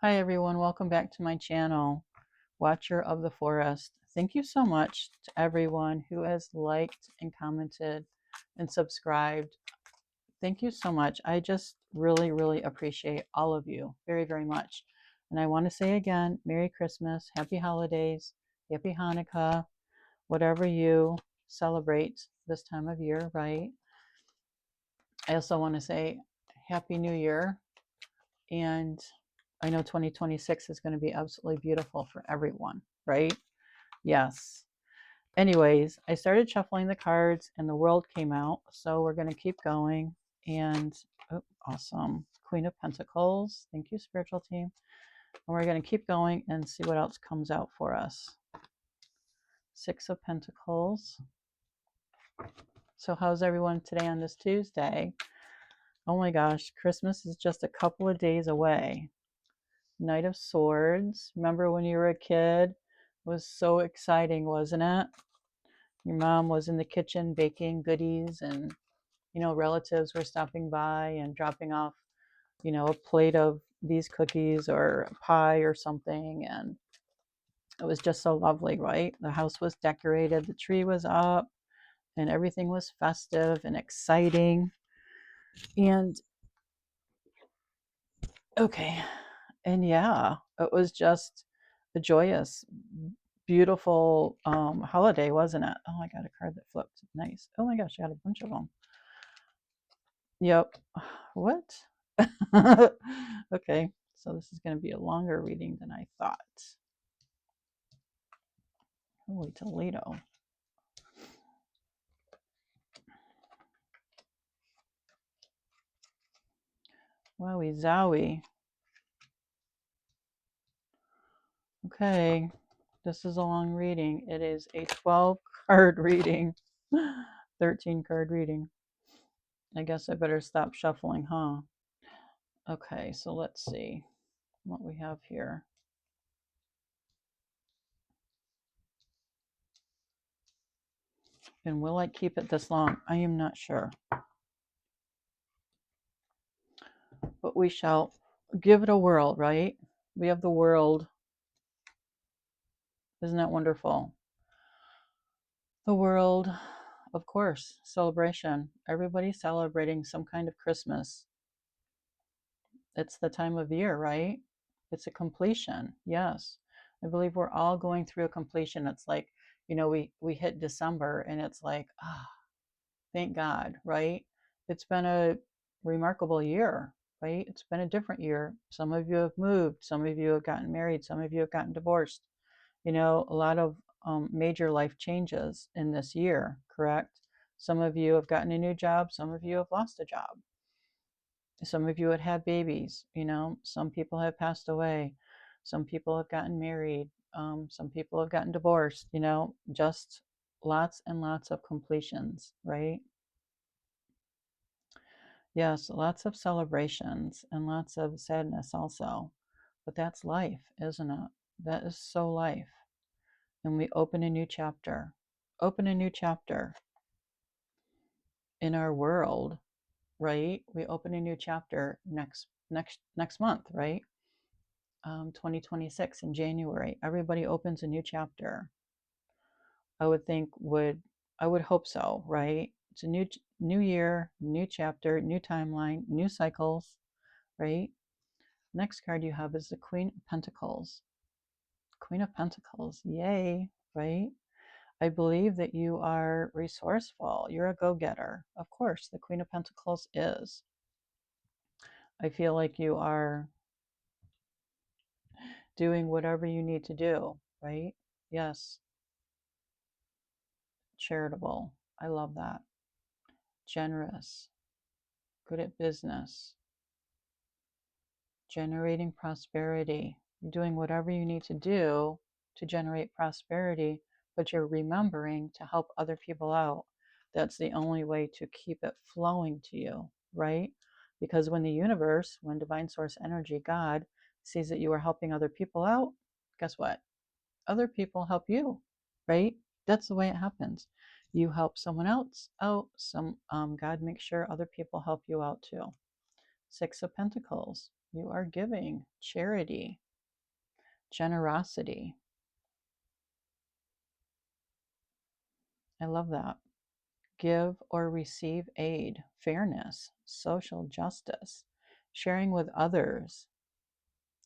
Hi everyone, welcome back to my channel, Watcher of the Forest. Thank you so much to everyone who has liked and commented and subscribed. Thank you so much. I just really appreciate all of you very much. And I want to say again, Merry Christmas, Happy Holidays, Happy Hanukkah, whatever you celebrate this time of year, right? I also want to say Happy New Year. And I know 2026 is going to be absolutely beautiful for everyone, right? Yes. Anyways, I started shuffling the cards and the world came out. So we're going to keep going. And oh, awesome. Queen of Pentacles. Thank you, spiritual team. And we're going to keep going and see what else comes out for us. Six of Pentacles. So how's everyone today on this Tuesday? Oh my gosh, Christmas is just a couple of days away. Knight of Swords. Remember when you were a kid? It was so exciting, wasn't it? Your mom was in the kitchen baking goodies and, relatives were stopping by and dropping off, a plate of these cookies or a pie or something. And it was just so lovely, right? The house was decorated, the tree was up, and everything was festive and exciting. And okay. And yeah, it was just a joyous, beautiful holiday, wasn't it? Oh, I got a card that flipped. Nice. Oh my gosh, I got a bunch of them. Yep. What? Okay, so this is going to be a longer reading than I thought. Holy Toledo. Wowie zowie. Okay, this is a long reading. It is a 12 card reading, 13 card reading. I guess I better stop shuffling, huh? Okay, so let's see what we have here. And will I keep it this long? I am not sure. But we shall give it a whirl, right? We have the world. Isn't that wonderful? The world, of course, celebration. Everybody's celebrating some kind of Christmas. It's the time of year, right? It's a completion. Yes. I believe we're all going through a completion. It's like, we hit December and it's like, thank God, right? It's been a remarkable year, right? It's been a different year. Some of you have moved, some of you have gotten married, some of you have gotten divorced. A lot of major life changes in this year, correct? Some of you have gotten a new job, some of you have lost a job. Some of you had had babies, some people have passed away, some people have gotten married, some people have gotten divorced, just lots and lots of completions, right? Yes, lots of celebrations and lots of sadness also. But that's life, isn't it? That is so life. And we open a new chapter. Open a new chapter in our world, right? We open a new chapter next month, right? 2026 in January. Everybody opens a new chapter. I would think I would hope so, right? It's a new year, new chapter, new timeline, new cycles, right? Next card you have is the Queen of Pentacles. Queen of Pentacles, yay, right? I believe that you are resourceful. You're a go-getter. Of course, the Queen of Pentacles is. I feel like you are doing whatever you need to do, right? Yes. Charitable. I love that. Generous. Good at business. Generating prosperity. You're doing whatever you need to do to generate prosperity, but you're remembering to help other people out. That's the only way to keep it flowing to you, right? Because when the universe, when divine source energy, God, sees that you are helping other people out, guess what? Other people help you, right? That's the way it happens. You help someone else out, God makes sure other people help you out too. Six of Pentacles. You are giving charity, generosity. I love that. Give or receive aid, fairness, social justice, sharing with others,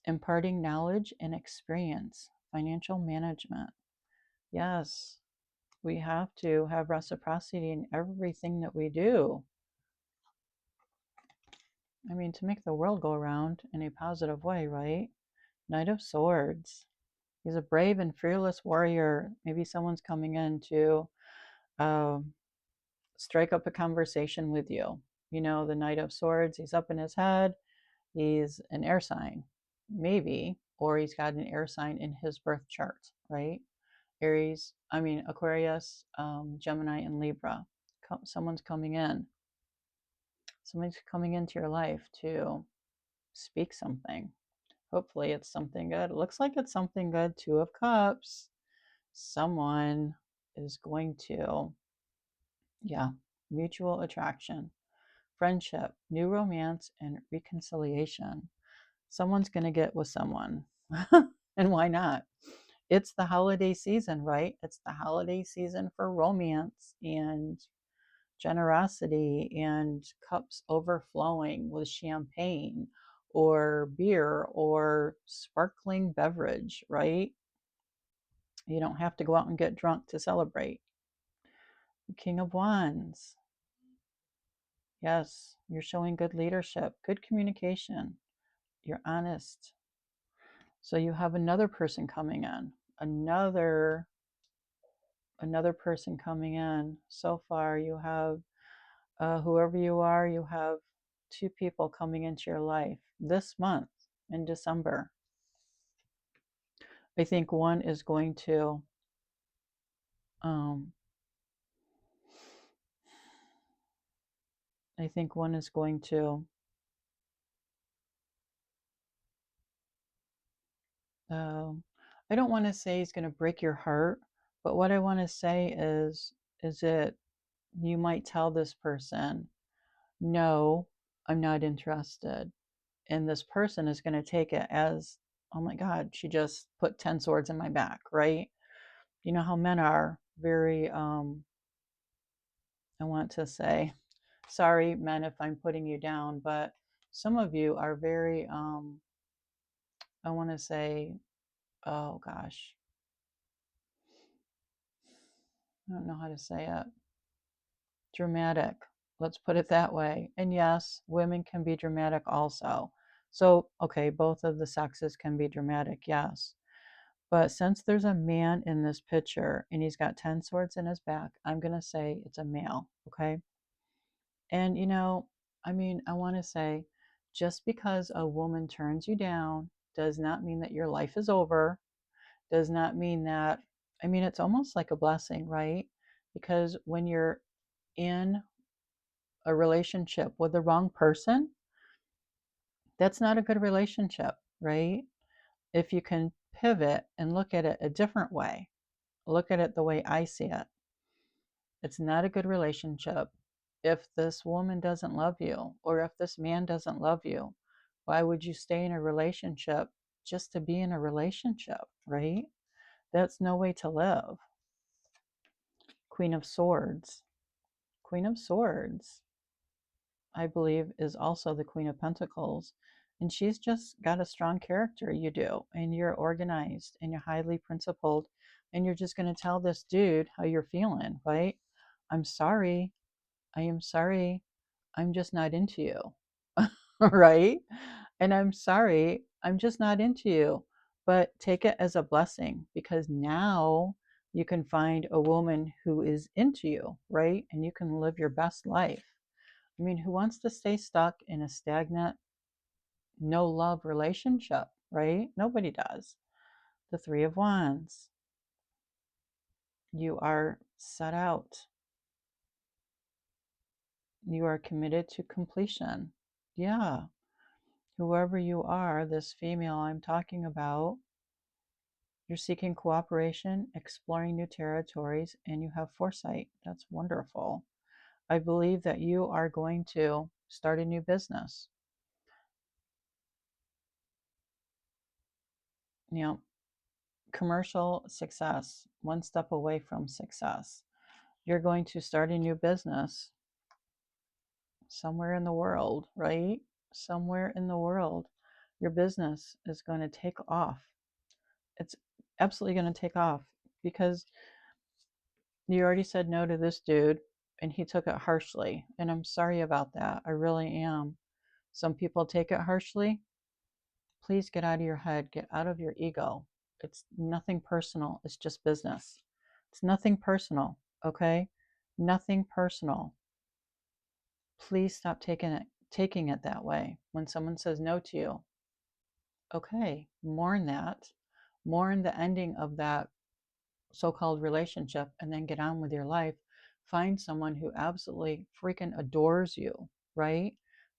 imparting knowledge and experience, financial management. Yes, we have to have reciprocity in everything that we do. I mean, to make the world go around in a positive way, right? Knight of Swords. He's a brave and fearless warrior. Maybe someone's coming in to um, strike up a conversation with you. You know, the Knight of Swords, he's up in his head. He's an air sign, maybe, or he's got an air sign in his birth chart, right? Aquarius, Gemini, and Libra. Someone's coming in. Somebody's coming into your life to speak something. Hopefully, it's something good. It looks like it's something good. Two of Cups. Someone is going to, yeah, mutual attraction, friendship, new romance, and reconciliation. Someone's going to get with someone. And why not? It's the holiday season, right? It's the holiday season for romance and generosity and cups overflowing with champagne or beer or sparkling beverage, right? You don't have to go out and get drunk to celebrate. King of Wands. Yes, you're showing good leadership, good communication. You're honest. So you have another person coming in. Another person coming in. So far you have whoever you are, you have two people coming into your life this month in December. I think one is going to um, I think one is going to I don't want to say he's going to break your heart, but what I want to say is that you might tell this person, no, I'm not interested. And this person is going to take it as, oh my God, she just put 10 swords in my back, right? You know how men are very, I want to say, sorry, men, if I'm putting you down, but some of you are very, I want to say, oh gosh, I don't know how to say it. Dramatic. Let's put it that way. And yes, women can be dramatic also. So, okay, both of the sexes can be dramatic, yes. But since there's a man in this picture and he's got 10 swords in his back, I'm going to say it's a male, okay? And I want to say just because a woman turns you down does not mean that your life is over, does not mean that, it's almost like a blessing, right? Because when you're in a relationship with the wrong person, that's not a good relationship, right? If you can pivot and look at it a different way, look at it the way I see it, it's not a good relationship. If this woman doesn't love you, or if this man doesn't love you, why would you stay in a relationship just to be in a relationship, right? That's no way to live. Queen of Swords. Queen of Swords, I believe, is also the Queen of Pentacles. And she's just got a strong character, you do. And you're organized and you're highly principled. And you're just going to tell this dude how you're feeling, right? I'm sorry. I am sorry. I'm just not into you. Right? And I'm sorry. I'm just not into you. But take it as a blessing because now you can find a woman who is into you, right? And you can live your best life. Who wants to stay stuck in a stagnant, no love relationship, right? Nobody does. The Three of Wands. You are set out. You are committed to completion. Yeah. Whoever you are, this female I'm talking about, you're seeking cooperation, exploring new territories, and you have foresight. That's wonderful. I believe that you are going to start a new business. you know, commercial success, one step away from success. You're going to start a new business somewhere in the world, right? Somewhere in the world, your business is going to take off. It's absolutely going to take off because you already said no to this dude and he took it harshly. And I'm sorry about that. I really am. Some people take it harshly. Please get out of your head, get out of your ego. It's nothing personal, it's just business. It's nothing personal, okay? Nothing personal. Please stop taking it that way. When someone says no to you, okay, mourn that. Mourn the ending of that so-called relationship and then get on with your life. Find someone who absolutely freaking adores you, right?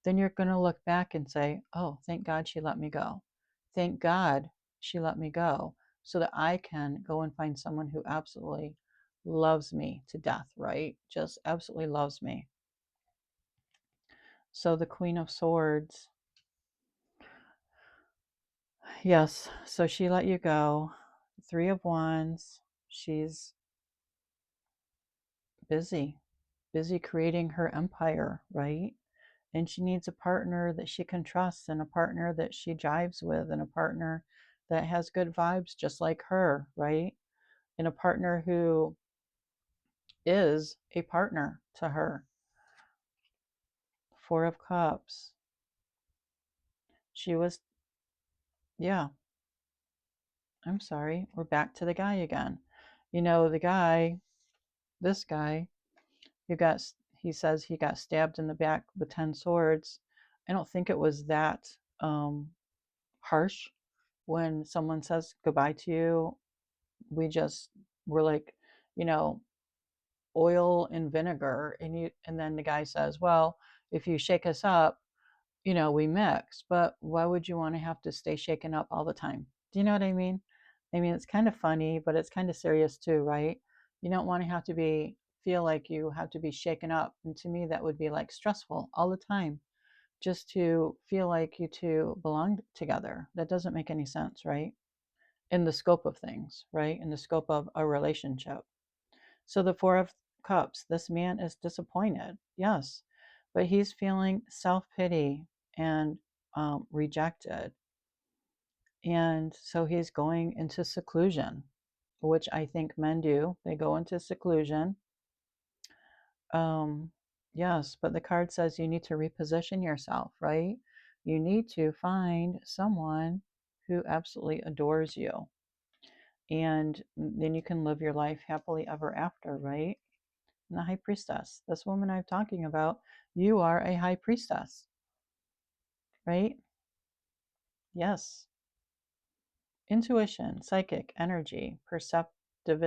Then you're going to look back and say, oh, thank God she let me go. Thank God she let me go so that I can go and find someone who absolutely loves me to death, right? Just absolutely loves me. So the Queen of Swords, yes, so she let you go. Three of Wands, she's busy creating her empire, right? And she needs a partner that she can trust and a partner that she jives with and a partner that has good vibes just like her, right? And a partner who is a partner to her. Four of Cups. She was, yeah, I'm sorry. We're back to the guy again. You know, the guy, this guy, he says he got stabbed in the back with 10 swords. I don't think it was that harsh. When someone says goodbye to you, we're like, you know, oil and vinegar, and then the guy says, well, if you shake us up, we mix. But why would you want to have to stay shaken up all the time? Do you know what I mean? I mean, it's kind of funny, but it's kind of serious too, right? You don't want to have to feel like you have to be shaken up. And to me, that would be like stressful all the time, just to feel like you two belong together. That doesn't make any sense, right? In the scope of things, right? In the scope of a relationship. So the Four of Cups, this man is disappointed, yes, but he's feeling self pity and rejected. And so he's going into seclusion, which I think men do. They go into seclusion. Um, yes, but the card says you need to reposition yourself, right? You need to find someone who absolutely adores you. And then you can live your life happily ever after, right? And the High Priestess, this woman I'm talking about, you are a High Priestess, right? Yes. Intuition, psychic, energy, perceptive.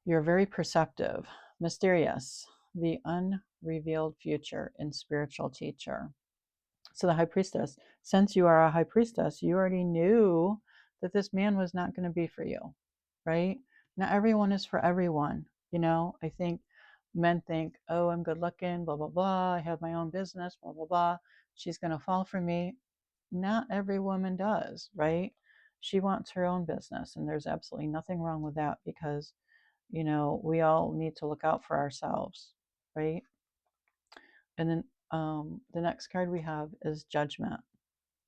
You're very perceptive, mysterious, the unrevealed future, and spiritual teacher. So the High Priestess, since you are a High Priestess, you already knew that this man was not going to be for you, right? Not everyone is for everyone. I think men think, oh, I'm good looking, blah, blah, blah. I have my own business, blah, blah, blah. She's going to fall for me. Not every woman does, right? She wants her own business, and there's absolutely nothing wrong with that because, we all need to look out for ourselves, right? And then the next card we have is Judgment.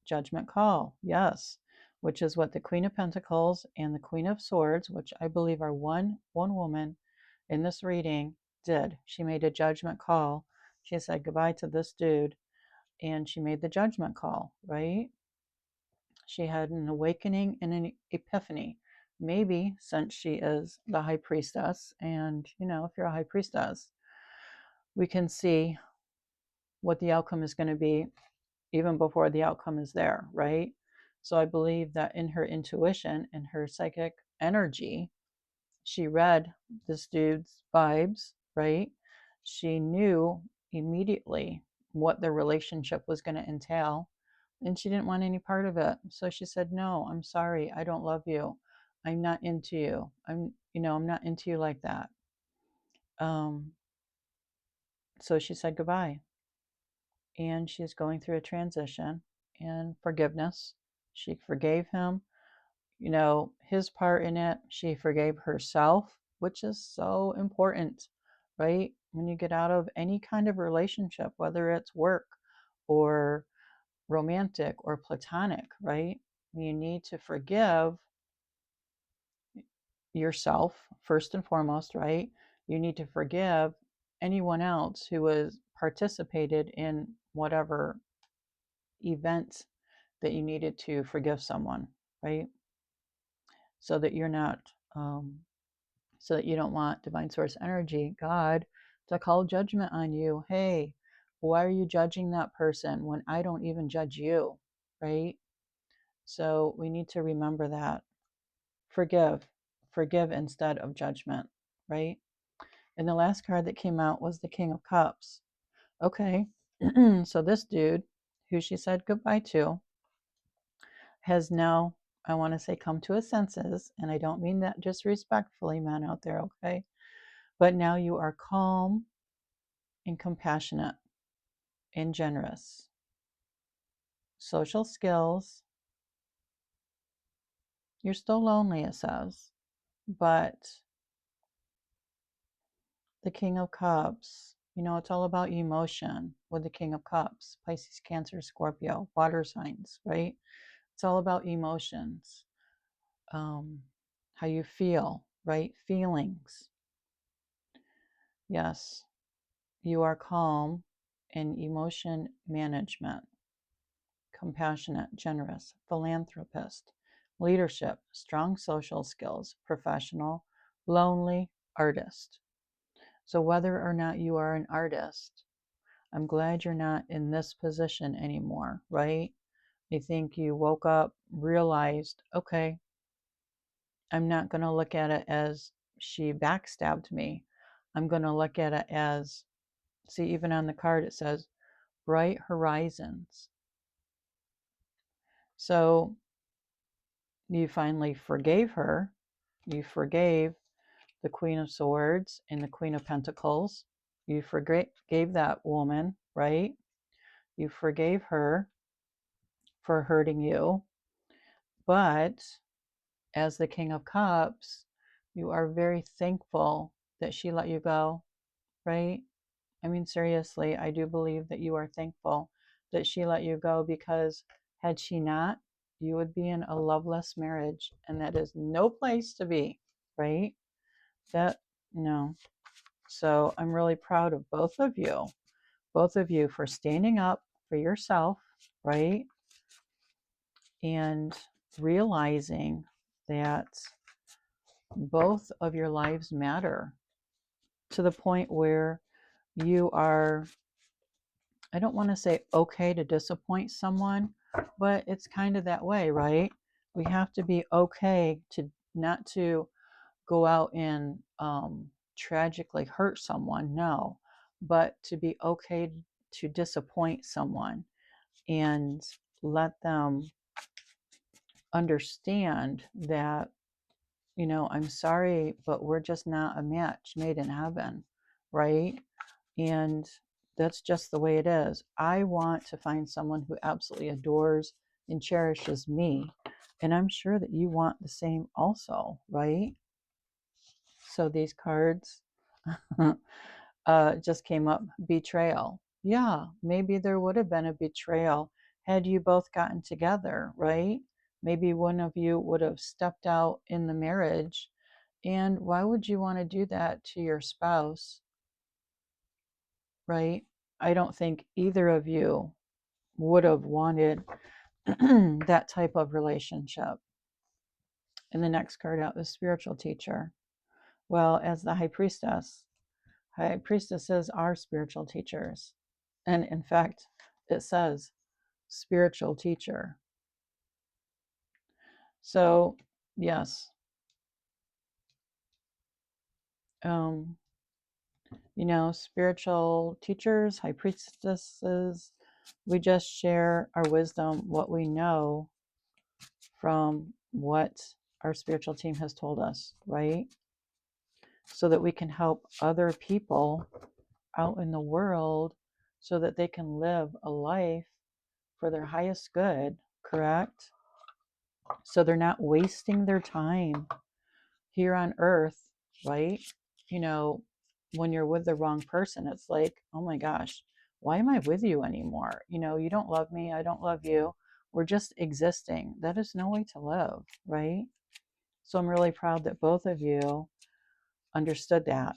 Judgment Call, yes, which is what the Queen of Pentacles and the Queen of Swords, which I believe are one woman in this reading, did. She made a judgment call. She said goodbye to this dude, and she made the judgment call, right? She had an awakening and an epiphany. Maybe since she is the High Priestess, and if you're a High Priestess, we can see what the outcome is going to be even before the outcome is there, right? So I believe that in her intuition, in her psychic energy, she read this dude's vibes, right? She knew immediately what their relationship was going to entail, and she didn't want any part of it. So she said, "No, I'm sorry. I don't love you. I'm not into you. I'm not into you like that." Um, so she said goodbye, and she's going through a transition. and forgiveness. She forgave him, his part in it. She forgave herself, which is so important, right? When you get out of any kind of relationship, whether it's work or romantic or platonic, right? You need to forgive yourself first and foremost, right? You need to forgive anyone else who has participated in whatever event that you needed to forgive someone, right? So that you're not, so that you don't want divine source energy, God, to call judgment on you. Hey, why are you judging that person when I don't even judge you, right? So we need to remember that. Forgive instead of judgment, right? And the last card that came out was the King of Cups. Okay, so this dude, who she said goodbye to, has now, I want to say, come to his senses. And I don't mean that disrespectfully, men out there, okay? But now you are calm and compassionate and generous. Social skills, you're still lonely, it says, but the King of Cups, it's all about emotion with the King of Cups, Pisces, Cancer, Scorpio, water signs, right? It's all about emotions, how you feel, right? Feelings. Yes, you are calm in emotion management, compassionate, generous, philanthropist, leadership, strong social skills, professional, lonely, artist. So whether or not you are an artist, I'm glad you're not in this position anymore, right? I think you woke up, realized, okay, I'm not going to look at it as she backstabbed me. I'm going to look at it as, see, even on the card it says bright horizons. So you finally forgave her. You forgave the Queen of Swords and the Queen of Pentacles. You forgave that woman, right? You forgave her for hurting you. But as the King of Cups, you are very thankful that she let you go, right? I mean, seriously, I do believe that you are thankful that she let you go, because had she not, you would be in a loveless marriage, and that is no place to be, right? That, no. So I'm really proud of both of you for standing up for yourself, right? And realizing that both of your lives matter to the point where you are, I don't want to say okay to disappoint someone, but it's kind of that way, right? We have to be okay to not to go out and tragically hurt someone, no, but to be okay to disappoint someone and let them understand that, I'm sorry, but we're just not a match made in heaven, right? And that's just the way it is. I want to find someone who absolutely adores and cherishes me. And I'm sure that you want the same also, right? So these cards just came up, betrayal. Yeah, maybe there would have been a betrayal had you both gotten together, right? Maybe one of you would have stepped out in the marriage. And why would you want to do that to your spouse, right? I don't think either of you would have wanted that type of relationship. And the next card out is spiritual teacher. Well, as the high priestesses are spiritual teachers. And in fact, it says spiritual teacher. So, yes, spiritual teachers, high priestesses, we just share our wisdom, what we know from what our spiritual team has told us, right? So that we can help other people out in the world so that they can live a life for their highest good, correct? So they're not wasting their time here on earth, right? You know, when you're with the wrong person, it's like, oh my gosh, why am I with you anymore? You know, you don't love me, I don't love you. We're just existing. That is no way to live, right? So I'm really proud that both of you understood that.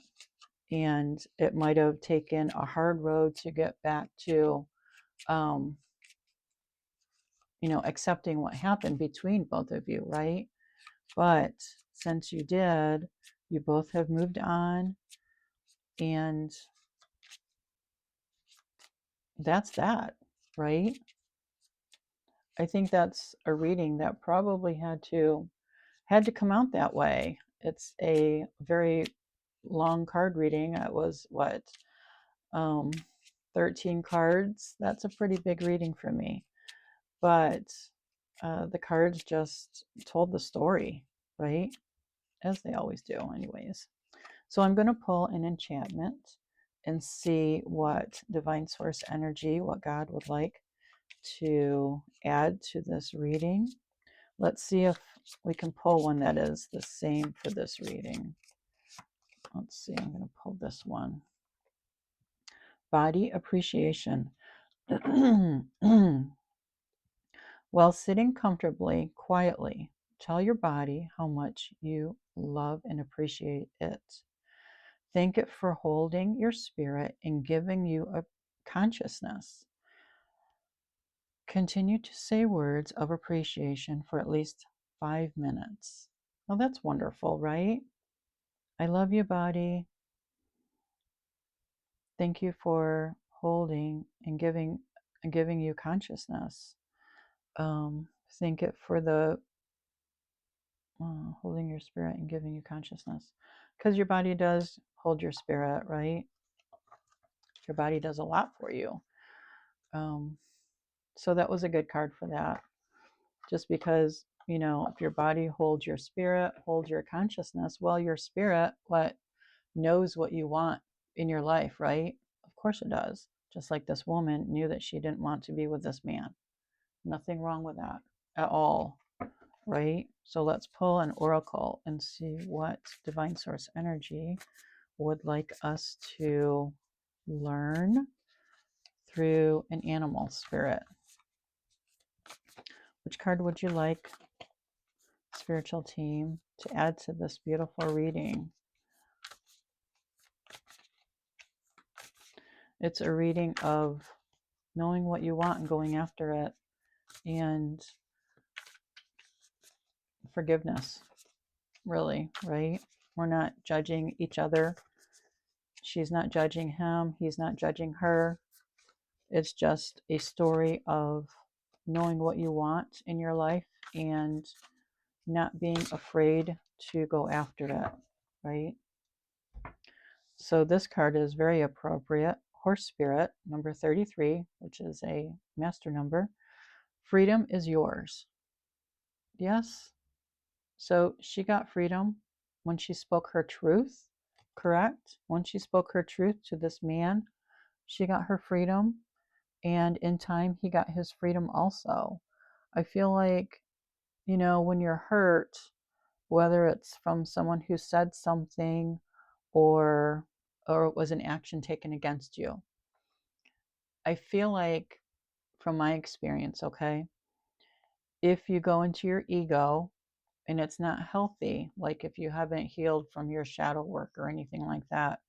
And it might have taken a hard road to get back to, um, accepting what happened between both of you, right? But since you did, you both have moved on, and that's that, right? I think that's a reading that probably had to come out that way. It's a very long card reading. It was what, um, 13 cards. That's a pretty big reading for me. But the cards just told the story, right? As they always do, anyways. So I'm going to pull an enchantment and see what divine source energy, what God would like to add to this reading. Let's see if we can pull one that is the same for this reading. Let's see, I'm going to pull this one. Body appreciation. While sitting comfortably, quietly, tell your body how much you love and appreciate it. Thank it for holding your spirit and giving you a consciousness. Continue to say words of appreciation for at least 5 minutes. Well, that's wonderful, right? I love you, body. Thank you for holding and giving you consciousness. Thank it for the holding your spirit and giving you consciousness, because your body does hold your spirit, right? Your body does a lot for you. So that was a good card for that. Just because, if your body holds your spirit, holds your consciousness, well, your spirit, knows what you want in your life, right? Of course it does. Just like this woman knew that she didn't want to be with this man. Nothing wrong with that at all, right? So let's pull an oracle and see what divine source energy would like us to learn through an animal spirit. Which card would you like, spiritual team, to add to this beautiful reading? It's a reading of knowing what you want and going after it, and forgiveness, really, right? We're not judging each other. She's not judging him. He's not judging her. It's just a story of knowing what you want in your life and not being afraid to go after it, right? So this card is very appropriate. Horse Spirit, number 33, which is a master number. Freedom is yours. Yes. So she got freedom when she spoke her truth, correct? When she spoke her truth to this man, she got her freedom. And in time, he got his freedom also. I feel like, when you're hurt, whether it's from someone who said something or it was an action taken against you, I feel like, from my experience, okay, if you go into your ego and it's not healthy, like if you haven't healed from your shadow work or anything like that,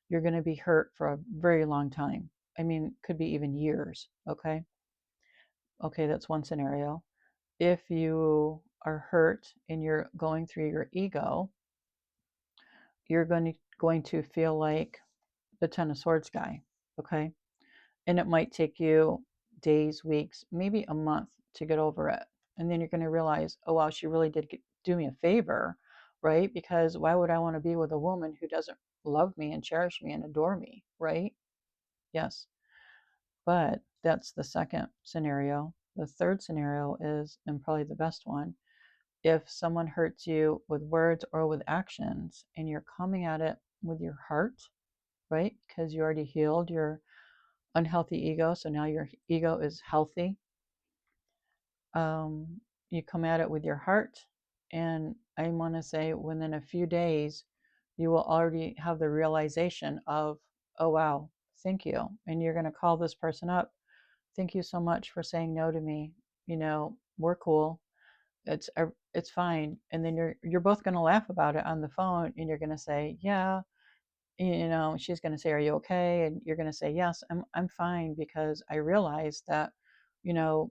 you're going to be hurt for a very long time. I mean, could be even years, okay? Okay, that's one scenario. If you are hurt and you're going through your ego, you're going to feel like the Ten of Swords guy, okay? And it might take you days, weeks, maybe a month to get over it. And then you're going to realize, oh, wow, she really did do me a favor, right? Because why would I want to be with a woman who doesn't love me and cherish me and adore me, right? Yes. But that's the second scenario. The third scenario is, and probably the best one, if someone hurts you with words or with actions and you're coming at it with your heart, right? Because you already healed your unhealthy ego. So now your ego is healthy. You come at it with your heart, and I want to say within a few days, you will already have the realization of, oh wow, thank you, and you're going to call this person up. Thank you so much for saying no to me. We're cool. It's fine. And then you're both going to laugh about it on the phone, and you're going to say, yeah, she's going to say, are you okay? And you're going to say, yes, I'm fine, because I realized that, you know,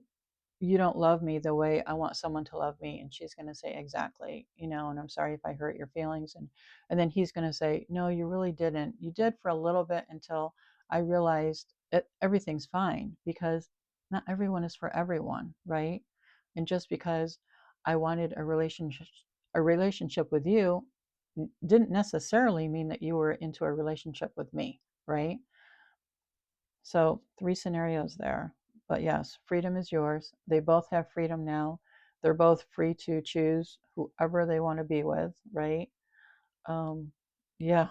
you don't love me the way I want someone to love me. And she's going to say, exactly, and I'm sorry if I hurt your feelings. And then he's going to say, no, you really didn't. You did for a little bit, until I realized everything's fine, because not everyone is for everyone, right? And just because I wanted a relationship with you didn't necessarily mean that you were into a relationship with me, right? So, three scenarios there. But yes, freedom is yours. They both have freedom now. They're both free to choose whoever they want to be with, right? Um, yeah,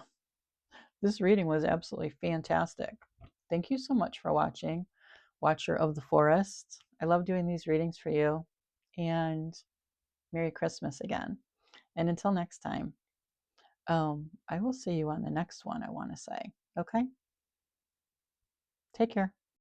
this reading was absolutely fantastic. Thank you so much for watching, Watcher of the Forest. I love doing these readings for you. And Merry Christmas again. And until next time, I will see you on the next one, I want to say. Okay? Take care.